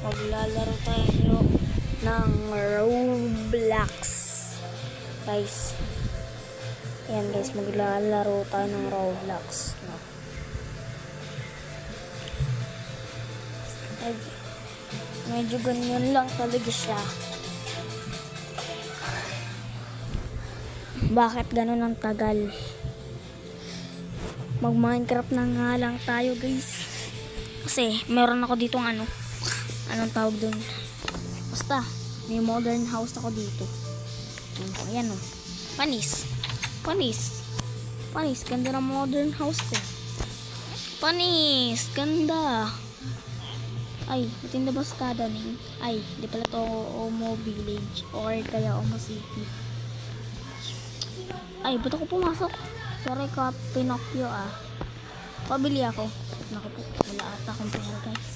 Maglalaro tayo ng Roblox. Guys. Ayan guys, maglalaro tayo ng Roblox. No? Medyo ganyan lang talaga siya. Bakit ganun ang tagal? Mag-Minecraft na nga lang tayo guys. Kasi meron ako ditong anong tawag dun? Basta, may modern house ako dito. Ayan o. Panis. Ganda ng modern house ko. Panis. Ganda. Ay, matinda ba skada ning? Ay, di pala to Omo Village or kaya Omo City. Ay, ba't ako pumasok? Sorry ka, Pinocchio Pabili ako. Naku po, wala ata akong pera guys.